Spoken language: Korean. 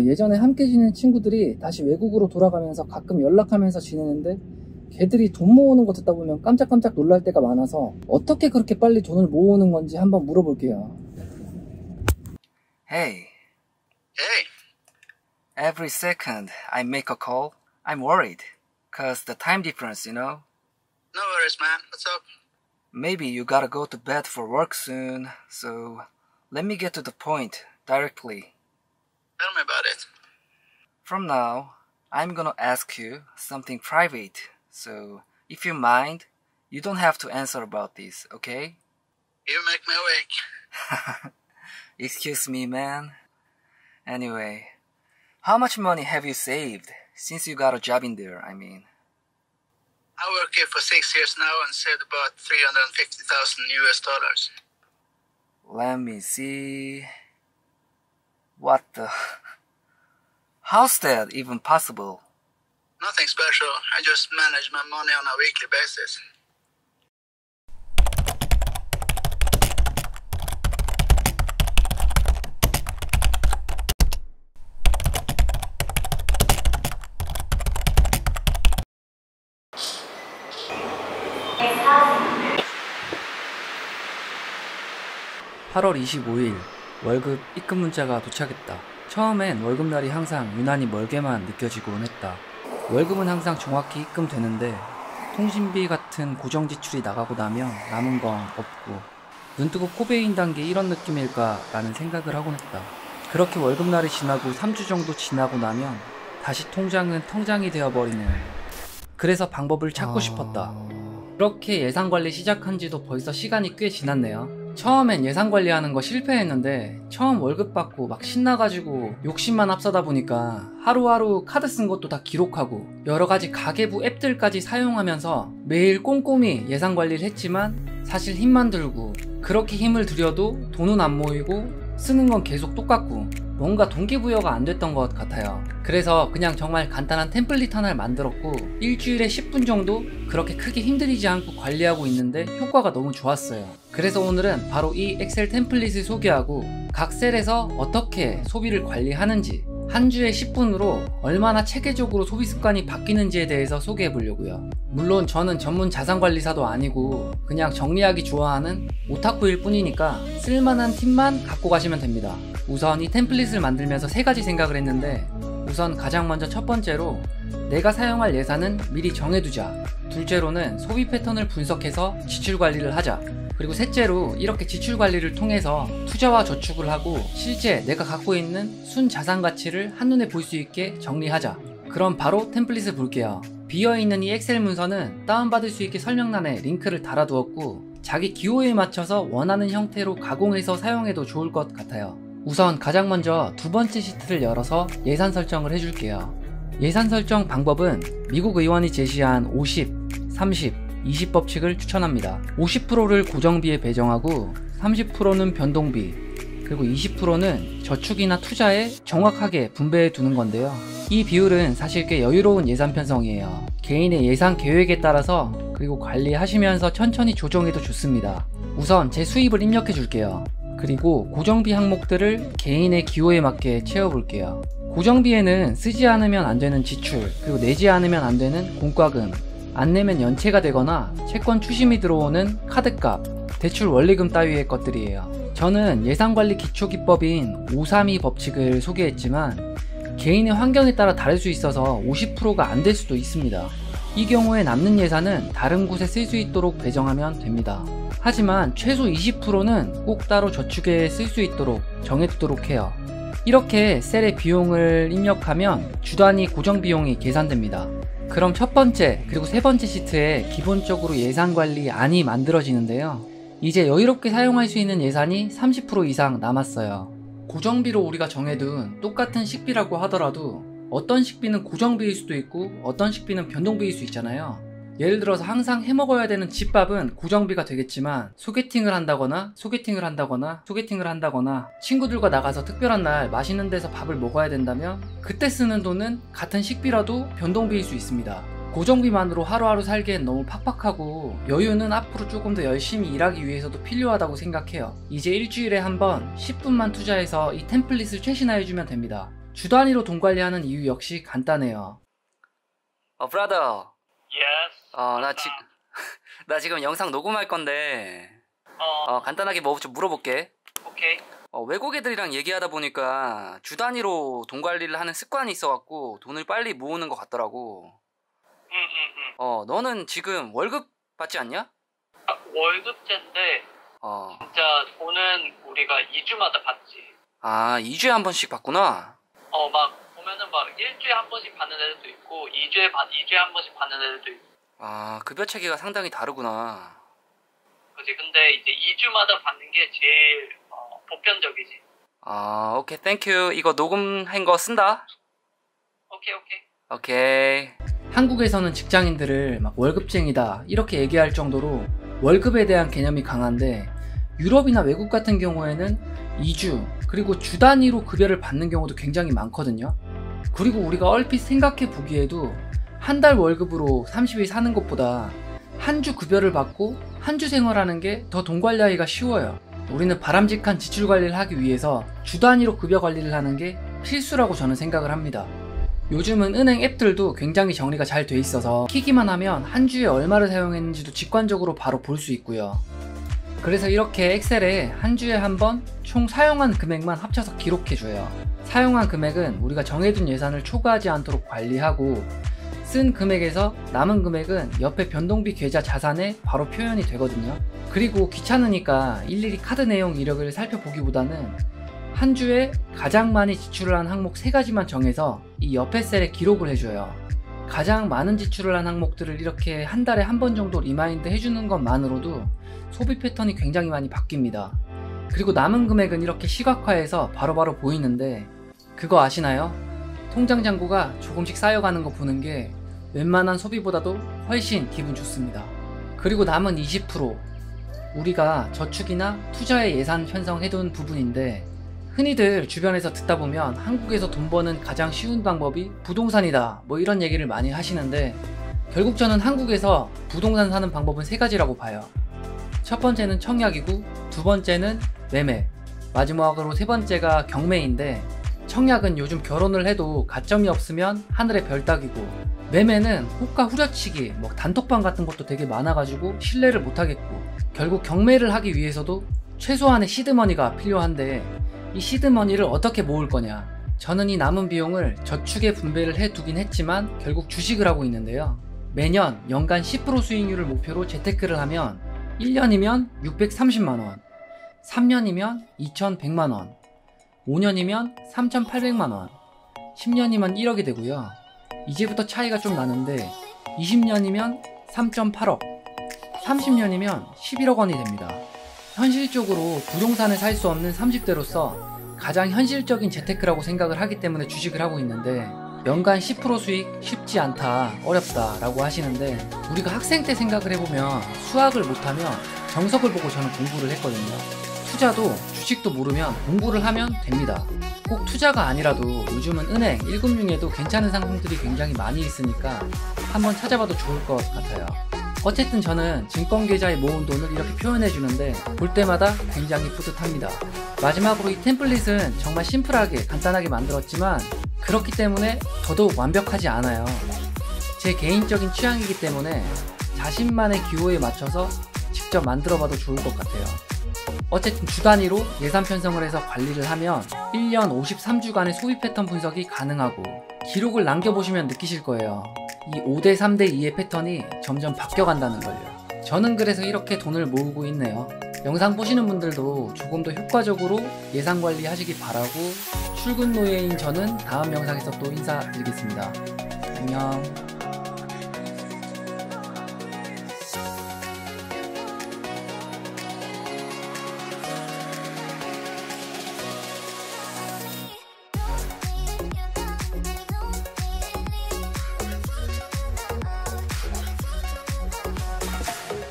예전에 함께 지낸 친구들이 다시 외국으로 돌아가면서 가끔 연락하면서 지내는데 걔들이 돈 모으는 거 듣다 보면 깜짝깜짝 놀랄 때가 많아서 어떻게 그렇게 빨리 돈을 모으는 건지 한번 물어볼게요. Hey, Hey, every second I make a call, I'm worried. Cause the time difference, you know? no worries, man. What's up? Maybe you gotta go to bed for work soon, so let me get to the point directly. Tell me about it. From now, I'm gonna ask you something private, so if you mind, you don't have to answer about this, okay? You make me awake. Excuse me, man. Anyway, how much money have you saved since you got a job in there, I mean? I work here for 6 years now and saved about 350,000 US dollars. Let me see. What the? How's that even possible? Nothing special. I just manage my money on a weekly basis. (8월 25일) 월급 입금 문자가 도착했다. 처음엔 월급날이 항상 유난히 멀게만 느껴지곤 했다. 월급은 항상 정확히 입금되는데 통신비 같은 고정 지출이 나가고 나면 남은 건 없고 눈 뜨고 코 베인단 게 이런 느낌일까 라는 생각을 하곤 했다. 그렇게 월급날이 지나고 3주 정도 지나고 나면 다시 통장은 텅장이 되어버리는, 그래서 방법을 찾고 싶었다. 그렇게 예산관리 시작한 지도 벌써 시간이 꽤 지났네요. 처음엔 예산관리하는 거 실패했는데 처음 월급 받고 막 신나가지고 욕심만 앞서다 보니까 하루하루 카드 쓴 것도 다 기록하고 여러가지 가계부 앱들까지 사용하면서 매일 꼼꼼히 예산관리를 했지만 사실 힘만 들고, 그렇게 힘을 들여도 돈은 안 모이고 쓰는 건 계속 똑같고 뭔가 동기부여가 안 됐던 것 같아요. 그래서 그냥 정말 간단한 템플릿 하나를 만들었고 일주일에 10분 정도 그렇게 크게 힘들이지 않고 관리하고 있는데 효과가 너무 좋았어요. 그래서 오늘은 바로 이 엑셀 템플릿을 소개하고 각 셀에서 어떻게 소비를 관리하는지, 한 주에 10분으로 얼마나 체계적으로 소비 습관이 바뀌는지에 대해서 소개해 보려고요. 물론 저는 전문 자산관리사도 아니고 그냥 정리하기 좋아하는 오타쿠일 뿐이니까 쓸만한 팁만 갖고 가시면 됩니다. 우선 이 템플릿을 만들면서 3가지 생각을 했는데, 우선 가장 먼저 첫 번째로 내가 사용할 예산은 미리 정해두자. 둘째로는 소비 패턴을 분석해서 지출 관리를 하자. 그리고 셋째로 이렇게 지출 관리를 통해서 투자와 저축을 하고 실제 내가 갖고 있는 순 자산 가치를 한눈에 볼 수 있게 정리하자. 그럼 바로 템플릿을 볼게요. 비어있는 이 엑셀 문서는 다운받을 수 있게 설명란에 링크를 달아두었고 자기 기호에 맞춰서 원하는 형태로 가공해서 사용해도 좋을 것 같아요. 우선 가장 먼저 두 번째 시트를 열어서 예산 설정을 해줄게요. 예산 설정 방법은 미국 의원이 제시한 50, 30, 20 법칙을 추천합니다. 50%를 고정비에 배정하고 30%는 변동비, 그리고 20%는 저축이나 투자에 정확하게 분배해 두는 건데요. 이 비율은 사실 꽤 여유로운 예산 편성이에요. 개인의 예산 계획에 따라서 그리고 관리하시면서 천천히 조정해도 좋습니다. 우선 제 수입을 입력해 줄게요. 그리고 고정비 항목들을 개인의 기호에 맞게 채워볼게요. 고정비에는 쓰지 않으면 안 되는 지출, 그리고 내지 않으면 안 되는 공과금, 안 내면 연체가 되거나 채권 추심이 들어오는 카드값, 대출 원리금 따위의 것들이에요. 저는 예산관리 기초기법인 532 법칙을 소개했지만 개인의 환경에 따라 다를 수 있어서 50%가 안 될 수도 있습니다. 이 경우에 남는 예산은 다른 곳에 쓸 수 있도록 배정하면 됩니다. 하지만 최소 20%는 꼭 따로 저축에 쓸 수 있도록 정해두도록 해요. 이렇게 셀의 비용을 입력하면 주 단위 고정비용이 계산됩니다. 그럼 첫 번째 그리고 세 번째 시트에 기본적으로 예산관리안이 만들어지는데요. 이제 여유롭게 사용할 수 있는 예산이 30% 이상 남았어요. 고정비로 우리가 정해둔 똑같은 식비라고 하더라도 어떤 식비는 고정비일 수도 있고 어떤 식비는 변동비일 수 있잖아요. 예를 들어서 항상 해먹어야 되는 집밥은 고정비가 되겠지만 소개팅을 한다거나 친구들과 나가서 특별한 날 맛있는 데서 밥을 먹어야 된다면 그때 쓰는 돈은 같은 식비라도 변동비일 수 있습니다. 고정비만으로 하루하루 살기엔 너무 팍팍하고 여유는 앞으로 조금 더 열심히 일하기 위해서도 필요하다고 생각해요. 이제 일주일에 한 번 10분만 투자해서 이 템플릿을 최신화해주면 됩니다. 주 단위로 돈 관리하는 이유 역시 간단해요. 브라더. Yes. 나 지금 영상 녹음할 건데, 간단하게 뭐 좀 물어볼게. Okay. 외국 애들이랑 얘기하다 보니까 주 단위로 돈 관리를 하는 습관이 있어갖고 돈을 빨리 모으는 것 같더라고. 너는 지금 월급 받지 않냐? 월급제인데 진짜 돈은 우리가 2주마다 받지. 2주에 한 번씩 받구나. 막 보면은 막 1주에 한 번씩 받는 애들도 있고 2주에 한 번씩 받는 애들도 있고. 급여 체계가 상당히 다르구나. 그치. 근데 이제 2주마다 받는 게 제일 보편적이지. 오케이, 땡큐. 이거 녹음한 거 쓴다. 오케이. 한국에서는 직장인들을 막 월급쟁이다 이렇게 얘기할 정도로 월급에 대한 개념이 강한데, 유럽이나 외국 같은 경우에는 2주 그리고 주 단위로 급여를 받는 경우도 굉장히 많거든요. 그리고 우리가 얼핏 생각해 보기에도 한 달 월급으로 30일 사는 것보다 한 주 급여를 받고 한 주 생활하는 게 더 돈 관리하기가 쉬워요. 우리는 바람직한 지출 관리를 하기 위해서 주 단위로 급여 관리를 하는 게 필수라고 저는 생각을 합니다. 요즘은 은행 앱들도 굉장히 정리가 잘 돼 있어서 키기만 하면 한 주에 얼마를 사용했는지도 직관적으로 바로 볼 수 있고요. 그래서 이렇게 엑셀에 한 주에 한 번 총 사용한 금액만 합쳐서 기록해줘요. 사용한 금액은 우리가 정해둔 예산을 초과하지 않도록 관리하고, 쓴 금액에서 남은 금액은 옆에 변동비 계좌 자산에 바로 표현이 되거든요. 그리고 귀찮으니까 일일이 카드 내용 이력을 살펴보기보다는 한 주에 가장 많이 지출을 한 항목 3가지만 정해서 이 옆에 셀에 기록을 해줘요. 가장 많은 지출을 한 항목들을 이렇게 한 달에 한 번 정도 리마인드 해주는 것만으로도 소비 패턴이 굉장히 많이 바뀝니다. 그리고 남은 금액은 이렇게 시각화해서 바로바로 보이는데, 그거 아시나요? 통장 잔고가 조금씩 쌓여가는 거 보는 게 웬만한 소비보다도 훨씬 기분 좋습니다. 그리고 남은 20%, 우리가 저축이나 투자에 예산 편성해둔 부분인데, 흔히들 주변에서 듣다 보면 한국에서 돈 버는 가장 쉬운 방법이 부동산이다 뭐 이런 얘기를 많이 하시는데, 결국 저는 한국에서 부동산 사는 방법은 3가지라고 봐요. 첫 번째는 청약이고, 두 번째는 매매, 마지막으로 3번째가 경매인데, 청약은 요즘 결혼을 해도 가점이 없으면 하늘의 별 따기고, 매매는 호가 후려치기, 뭐 단톡방 같은 것도 되게 많아가지고 신뢰를 못하겠고, 결국 경매를 하기 위해서도 최소한의 시드머니가 필요한데, 이 시드머니를 어떻게 모을 거냐. 저는 이 남은 비용을 저축에 분배를 해두긴 했지만 결국 주식을 하고 있는데요. 매년 연간 10% 수익률을 목표로 재테크를 하면 1년이면 630만원, 3년이면 2100만원, 5년이면 3800만원, 10년이면 1억이 되고요. 이제부터 차이가 좀 나는데 20년이면 3.8억, 30년이면 11억 원이 됩니다. 현실적으로 부동산을 살 수 없는 30대로서 가장 현실적인 재테크라고 생각을 하기 때문에 주식을 하고 있는데, 연간 10% 수익 쉽지 않다, 어렵다 라고 하시는데, 우리가 학생 때 생각을 해보면 수학을 못하면 정석을 보고 저는 공부를 했거든요. 투자도 주식도 모르면 공부를 하면 됩니다. 꼭 투자가 아니라도 요즘은 은행, 일금융에도 괜찮은 상품들이 굉장히 많이 있으니까 한번 찾아봐도 좋을 것 같아요. 어쨌든 저는 증권계좌에 모은 돈을 이렇게 표현해주는데 볼 때마다 굉장히 뿌듯합니다. 마지막으로 이 템플릿은 정말 심플하게 간단하게 만들었지만 그렇기 때문에 더더욱 완벽하지 않아요. 제 개인적인 취향이기 때문에 자신만의 기호에 맞춰서 직접 만들어봐도 좋을 것 같아요. 어쨌든 주 단위로 예산 편성을 해서 관리를 하면 1년 53주간의 소비 패턴 분석이 가능하고, 기록을 남겨보시면 느끼실 거예요. 이 5대 3대 2의 패턴이 점점 바뀌어간다는 걸요. 저는 그래서 이렇게 돈을 모으고 있네요. 영상 보시는 분들도 조금 더 효과적으로 예산 관리 하시기 바라고, 출근 노예인 저는 다음 영상에서 또 인사드리겠습니다. 안녕.